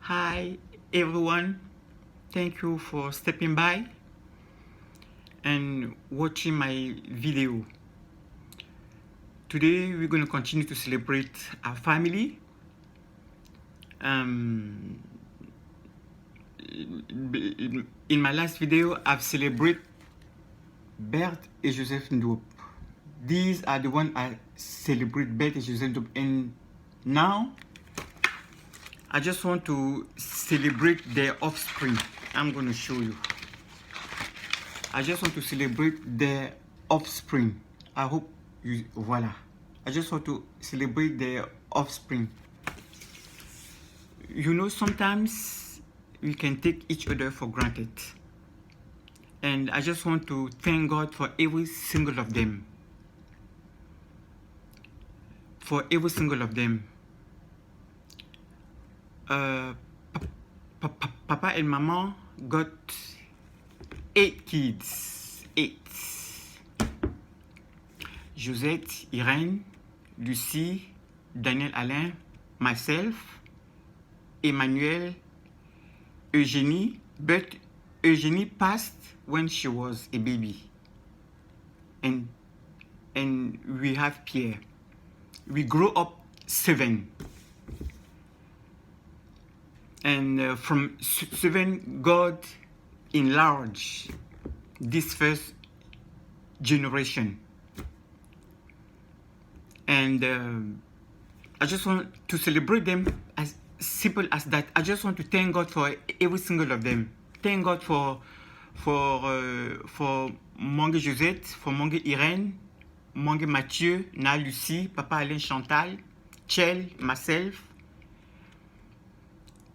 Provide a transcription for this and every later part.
Hi everyone, thank you for stepping by and watching my video. Today we're going to continue to celebrate our family. Um, in my last video, I've celebrated Bert et Joseph Ndoup. These are the ones I celebrate, Bert et Joseph Ndoup. And now, I just want to celebrate their offspring. I'm going to show you. I just want to celebrate their offspring. I hope you, voila. I just want to celebrate their offspring. You know, sometimes we can take each other for granted. And I just want to thank God for every single of them. For every single of them. Papa and Mama got 8 kids. 8. Josette, Irène, Lucie, Daniel Alain, myself, Emmanuel, Eugénie, but Eugénie passed when she was a baby. And we have Pierre. We grew up 7. And from 7, God enlarged this first generation. And I just want to celebrate them as simple as that. I just want to thank God for every single of them. Thank God for Mange Josette, for Mange Irène, Mange Mathieu, Na Lucie, Papa Alain Chantal, Chel, myself,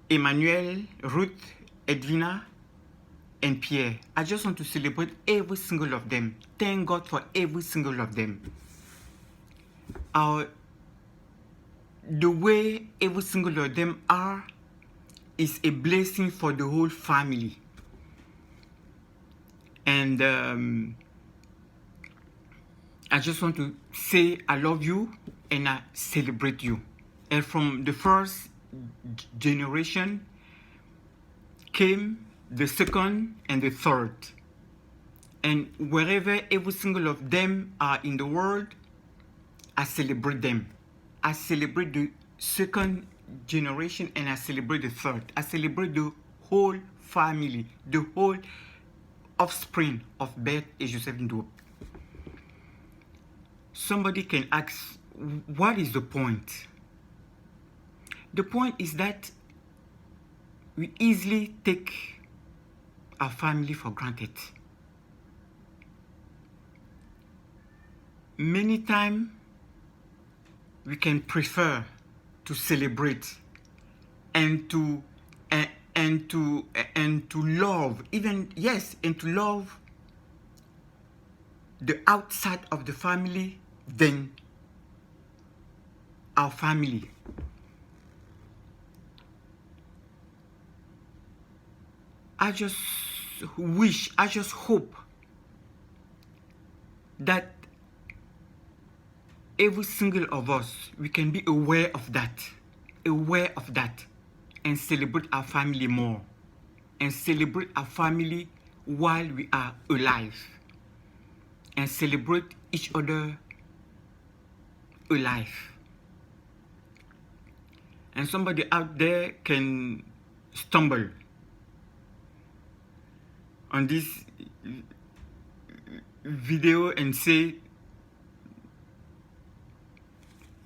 Emmanuel, Ruth, Edwina, and Pierre. I just want to celebrate every single of them. Thank God for every single of them. The way every single of them are is a blessing for the whole family. And I just want to say I love you and I celebrate you. And from the first generation came the second and the third. And wherever every single of them are in the world, I celebrate them. I celebrate the second generation and I celebrate the third. I celebrate the whole family, the whole offspring of Bert et Joseph Ndoup. Somebody can ask, what is the point? The point is that we easily take our family for granted. Many times, we can prefer to celebrate and to love, even yes, and to love the outside of the family than our family. I just wish, I just hope that every single of us, we can be aware of that, and celebrate our family more, and celebrate our family while we are alive, and celebrate each other alive. And somebody out there can stumble on this video and say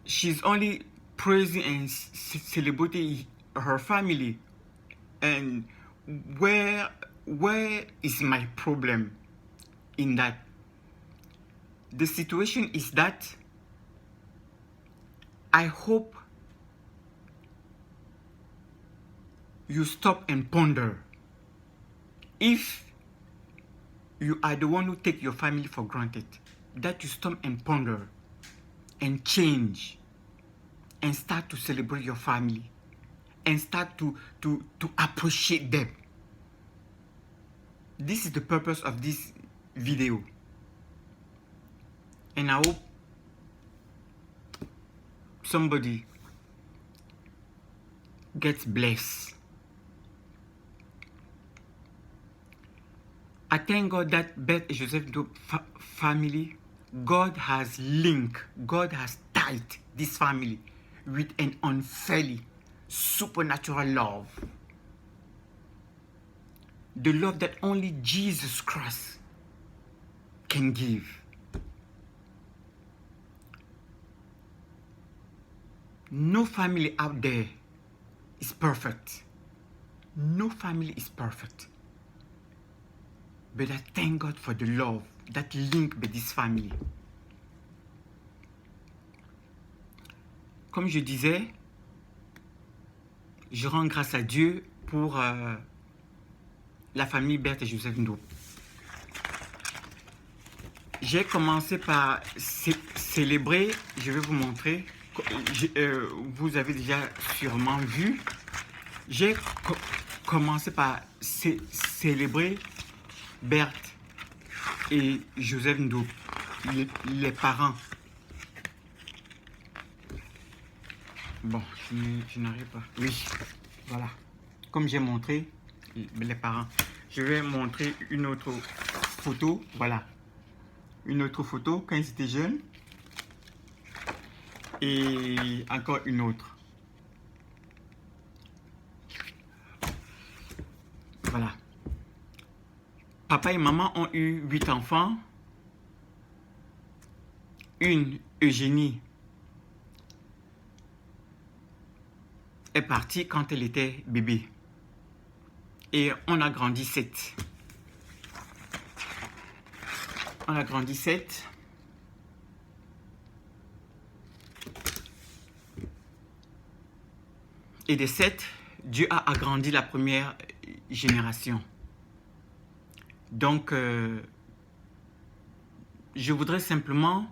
she's only praising and celebrating her family, and where is my problem in that? The situation is that I hope you stop and ponder. If you are the one who take your family for granted, that you stop and ponder and change and start to celebrate your family and start to appreciate them. This is the purpose of this video, and I hope somebody gets blessed I thank God that Beth and Joseph family, God has linked, God has tied this family with an unfailing, supernatural love. The love that only Jesus Christ can give. No family out there is perfect. No family is perfect. But I thank God for the love that link with this family. Comme je disais, je rends grâce à Dieu pour la famille Berthe et Joseph Ndo. J'ai commencé par célébrer, je vais vous montrer, vous avez déjà sûrement vu, j'ai commencé par célébrer Berthe et Joseph Ndo, les parents. Bon, je n'arrive pas. Oui, voilà. Comme j'ai montré, les parents. Je vais montrer une autre photo. Voilà. Une autre photo quand ils étaient jeunes. Et encore une autre. Voilà. Papa et maman ont eu 8 enfants. Une, Eugénie, est partie quand elle était bébé. Et on a grandi 7. On a grandi 7. Et des 7, Dieu a agrandi la première génération. Donc, je voudrais simplement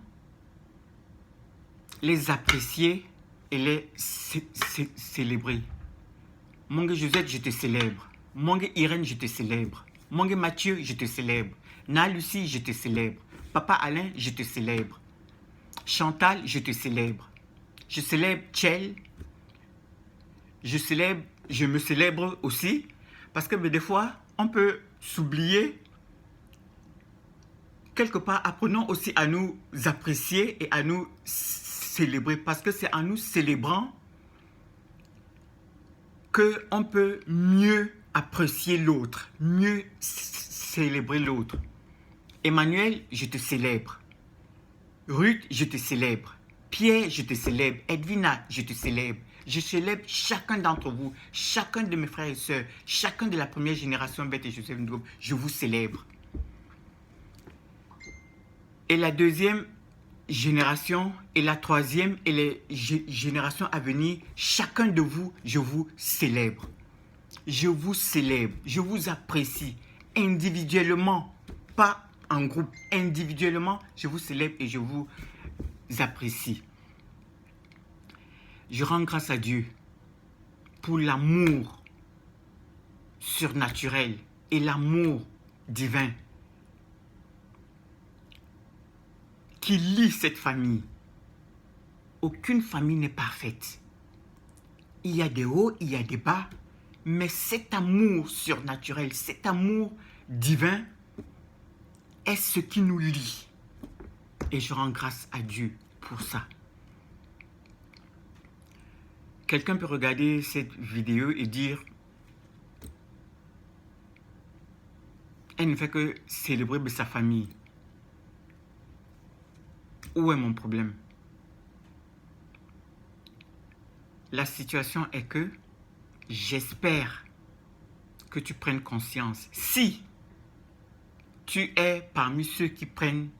les apprécier et les célébrer. Mongue Josette, je te célèbre. Mongue Irène, je te célèbre. Mongue Mathieu, je te célèbre. Na Lucie, je te célèbre. Papa Alain, je te célèbre. Chantal, je te célèbre. Je célèbre Tchel. Je me célèbre aussi. Parce que des fois, on peut s'oublier. Quelque part, apprenons aussi à nous apprécier et à nous célébrer. Parce que c'est en nous célébrant qu'on peut mieux apprécier l'autre, mieux célébrer l'autre. Emmanuel, je te célèbre. Ruth, je te célèbre. Pierre, je te célèbre. Edwina, je te célèbre. Je célèbre chacun d'entre vous, chacun de mes frères et sœurs, chacun de la première génération Beth et Joseph Ndo. Je vous célèbre. Et la deuxième génération et la troisième et les générations à venir, chacun de vous, je vous célèbre. Je vous célèbre, je vous apprécie individuellement, pas en groupe, individuellement, je vous célèbre et je vous apprécie. Je rends grâce à Dieu pour l'amour surnaturel et l'amour divin qui lie cette famille. Aucune famille n'est parfaite. Il y a des hauts, il y a des bas, mais cet amour surnaturel, cet amour divin est ce qui nous lie. Et je rends grâce à Dieu pour ça. Quelqu'un peut regarder cette vidéo et dire elle ne fait que célébrer sa famille. Où est mon problème? La situation est que j'espère que tu prennes conscience. Si tu es parmi ceux qui prennent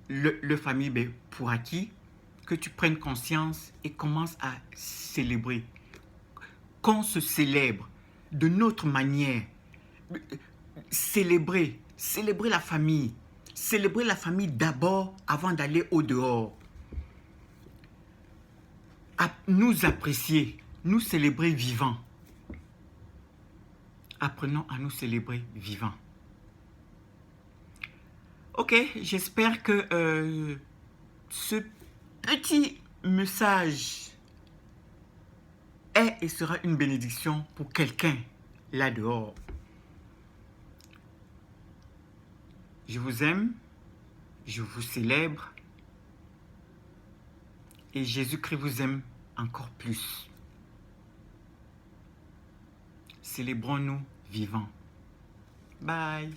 le famille pour acquis, que tu prennes conscience et commences à célébrer. Qu'on se célèbre de notre manière. Célébrer la famille. Célébrer la famille d'abord avant d'aller au dehors. Nous apprécier, nous célébrer vivants. Apprenons à nous célébrer vivants. Ok, j'espère que ce petit message est et sera une bénédiction pour quelqu'un là dehors. Je vous aime, je vous célèbre et Jésus-Christ vous aime encore plus. Célébrons-nous vivants. Bye.